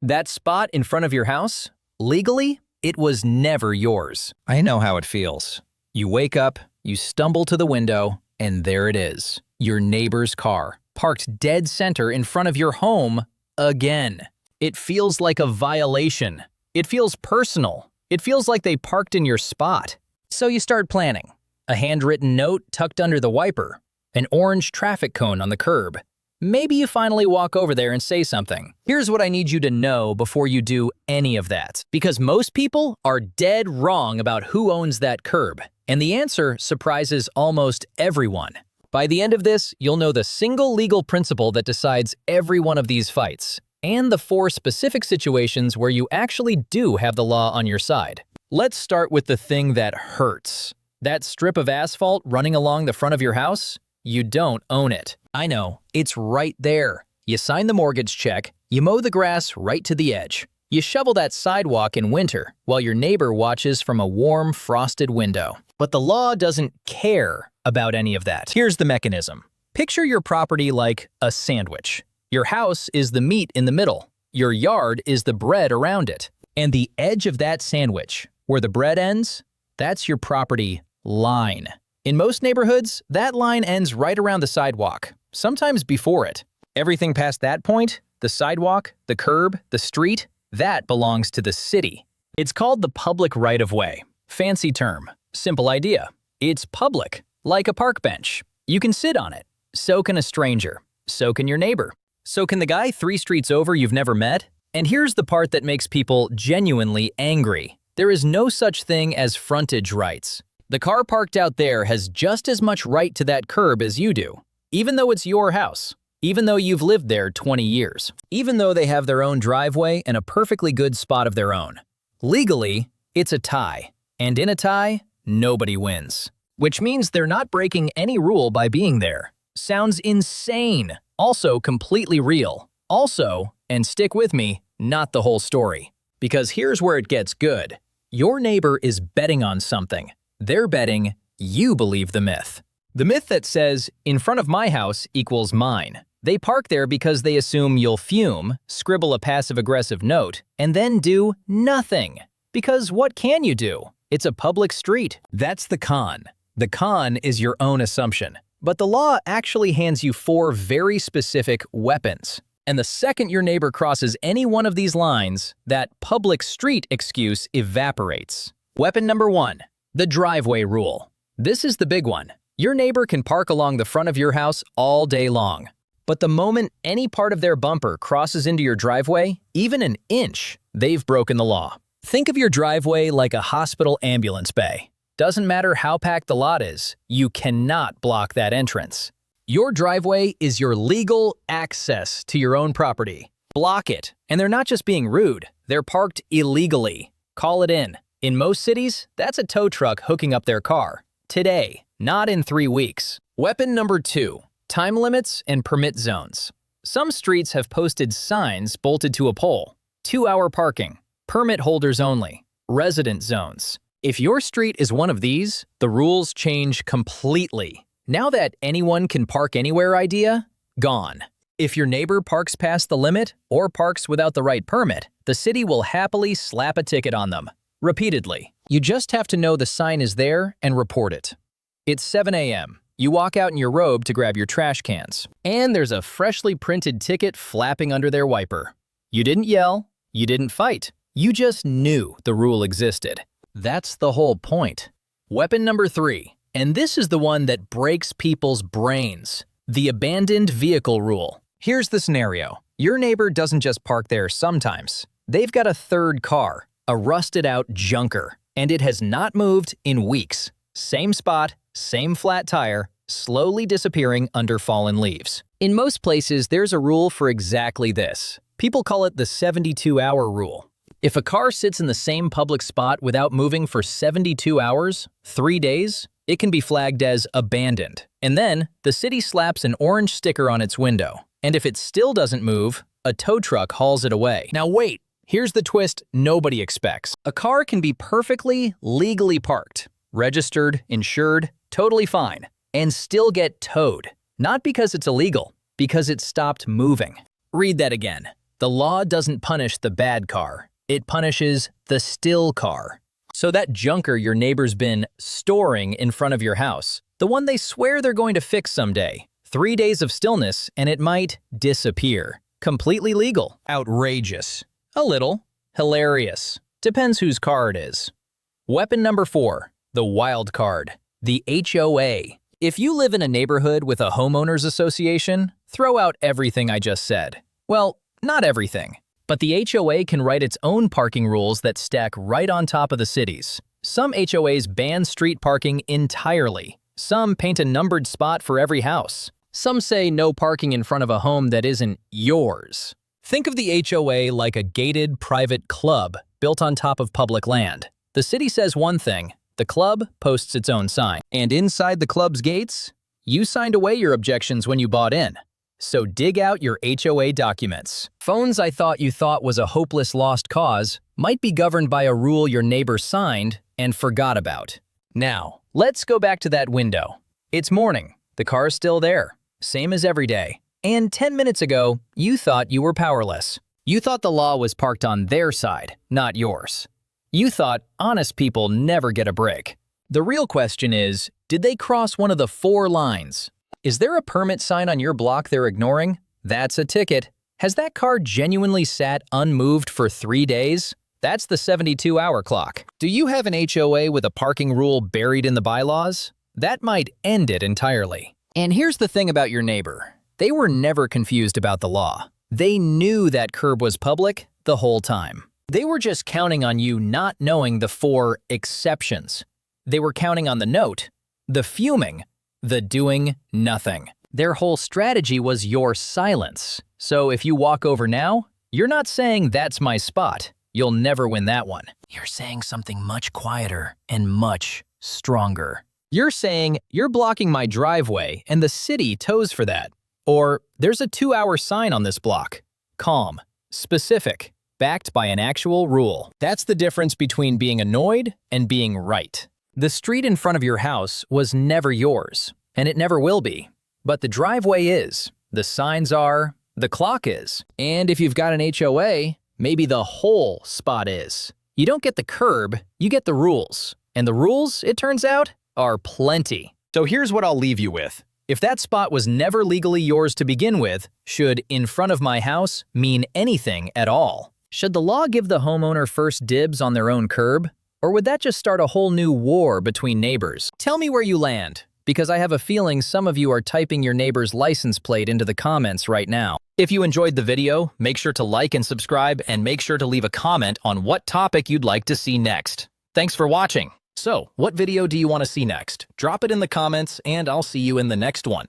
That spot in front of your house, legally, it was never yours. I know how it feels. You wake up, you stumble to the window, and there it is, your neighbor's car, parked dead center in front of your home again. It feels like a violation. It feels personal. It feels like they parked in your spot. So you start planning. A handwritten note tucked under the wiper, an orange traffic cone on the curb. Maybe you finally walk over there and say something. Here's what I need you to know before you do any of that, because most people are dead wrong about who owns that curb, and the answer surprises almost everyone. By the end of this, you'll know the single legal principle that decides every one of these fights, and the 4 specific situations where you actually do have the law on your side. Let's start with the thing that hurts. That strip of asphalt running along the front of your house? You don't own it. I know, it's right there. You sign the mortgage check, you mow the grass right to the edge. You shovel that sidewalk in winter while your neighbor watches from a warm, frosted window. But the law doesn't care about any of that. Here's the mechanism. Picture your property like a sandwich. Your house is the meat in the middle. Your yard is the bread around it. And the edge of that sandwich, where the bread ends, that's your property line. In most neighborhoods, that line ends right around the sidewalk, sometimes before it. Everything past that point, the sidewalk, the curb, the street, that belongs to the city. It's called the public right-of-way. Fancy term, simple idea. It's public, like a park bench. You can sit on it. So can a stranger. So can your neighbor. So can the guy 3 streets over you've never met. And here's the part that makes people genuinely angry. There is no such thing as frontage rights. The car parked out there has just as much right to that curb as you do, even though it's your house, even though you've lived there 20 years, even though they have their own driveway and a perfectly good spot of their own. Legally, it's a tie, and in a tie, nobody wins, which means they're not breaking any rule by being there. Sounds insane, also completely real. Also, and stick with me, not the whole story, because here's where it gets good. Your neighbor is betting on something. They're betting you believe the myth. The myth that says, in front of my house equals mine. They park there because they assume you'll fume, scribble a passive-aggressive note, and then do nothing. Because what can you do? It's a public street. That's the con. The con is your own assumption. But the law actually hands you 4 very specific weapons. And the second your neighbor crosses any one of these lines, that public street excuse evaporates. Weapon number 1. The driveway rule. This is the big one. Your neighbor can park along the front of your house all day long. But the moment any part of their bumper crosses into your driveway, even an inch, they've broken the law. Think of your driveway like a hospital ambulance bay. Doesn't matter how packed the lot is, you cannot block that entrance. Your driveway is your legal access to your own property. Block it. And they're not just being rude, they're parked illegally. Call it in. In most cities, that's a tow truck hooking up their car. Today, not in 3 weeks. Weapon number 2, time limits and permit zones. Some streets have posted signs bolted to a pole. 2-hour parking, permit holders only, resident zones. If your street is one of these, the rules change completely. Now that anyone can park anywhere idea, gone. If your neighbor parks past the limit or parks without the right permit, the city will happily slap a ticket on them. Repeatedly. You just have to know the sign is there and report it. It's 7 a.m. You walk out in your robe to grab your trash cans, and there's a freshly printed ticket flapping under their wiper. You didn't yell, you didn't fight, you just knew the rule existed. That's the whole point. Weapon number 3, and this is the one that breaks people's brains. The abandoned vehicle rule. Here's the scenario. Your neighbor doesn't just park there sometimes. They've got a 3rd car, a rusted-out junker, and it has not moved in weeks. Same spot, same flat tire, slowly disappearing under fallen leaves. In most places, there's a rule for exactly this. People call it the 72-hour rule. If a car sits in the same public spot without moving for 72 hours, 3 days, it can be flagged as abandoned. And then, the city slaps an orange sticker on its window. And if it still doesn't move, a tow truck hauls it away. Now wait! Here's the twist nobody expects. A car can be perfectly legally parked, registered, insured, totally fine, and still get towed. Not because it's illegal, because it stopped moving. Read that again. The law doesn't punish the bad car. It punishes the still car. So that junker your neighbor's been storing in front of your house, the one they swear they're going to fix someday, 3 days of stillness and it might disappear. Completely legal. Outrageous. A little. Hilarious. Depends whose car it is. Weapon number 4. The wild card. The HOA. If you live in a neighborhood with a homeowners association, throw out everything I just said. Well, not everything. But the HOA can write its own parking rules that stack right on top of the city's. Some HOAs ban street parking entirely. Some paint a numbered spot for every house. Some say no parking in front of a home that isn't yours. Think of the HOA like a gated private club built on top of public land. The city says one thing, the club posts its own sign. And inside the club's gates, you signed away your objections when you bought in. So dig out your HOA documents. Phones I thought you thought was a hopeless lost cause might be governed by a rule your neighbor signed and forgot about. Now, let's go back to that window. It's morning. The car's still there. Same as every day. And 10 minutes ago, you thought you were powerless. You thought the law was parked on their side, not yours. You thought honest people never get a break. The real question is, did they cross one of the 4 lines? Is there a permit sign on your block they're ignoring? That's a ticket. Has that car genuinely sat unmoved for 3 days? That's the 72-hour clock. Do you have an HOA with a parking rule buried in the bylaws? That might end it entirely. And here's the thing about your neighbor. They were never confused about the law. They knew that curb was public the whole time. They were just counting on you not knowing the 4 exceptions. They were counting on the note, the fuming, the doing nothing. Their whole strategy was your silence. So if you walk over now, you're not saying that's my spot. You'll never win that one. You're saying something much quieter and much stronger. You're saying you're blocking my driveway and the city tows for that. Or there's a 2-hour sign on this block. Calm, specific, backed by an actual rule. That's the difference between being annoyed and being right. The street in front of your house was never yours, and it never will be. But the driveway is, the signs are, the clock is. And if you've got an HOA, maybe the whole spot is. You don't get the curb, you get the rules. And the rules, it turns out, are plenty. So here's what I'll leave you with. If that spot was never legally yours to begin with, should "in front of my house" mean anything at all? Should the law give the homeowner first dibs on their own curb? Or would that just start a whole new war between neighbors? Tell me where you land, because I have a feeling some of you are typing your neighbor's license plate into the comments right now. If you enjoyed the video, make sure to like and subscribe, and make sure to leave a comment on what topic you'd like to see next. Thanks for watching. So, what video do you want to see next? Drop it in the comments, and I'll see you in the next one.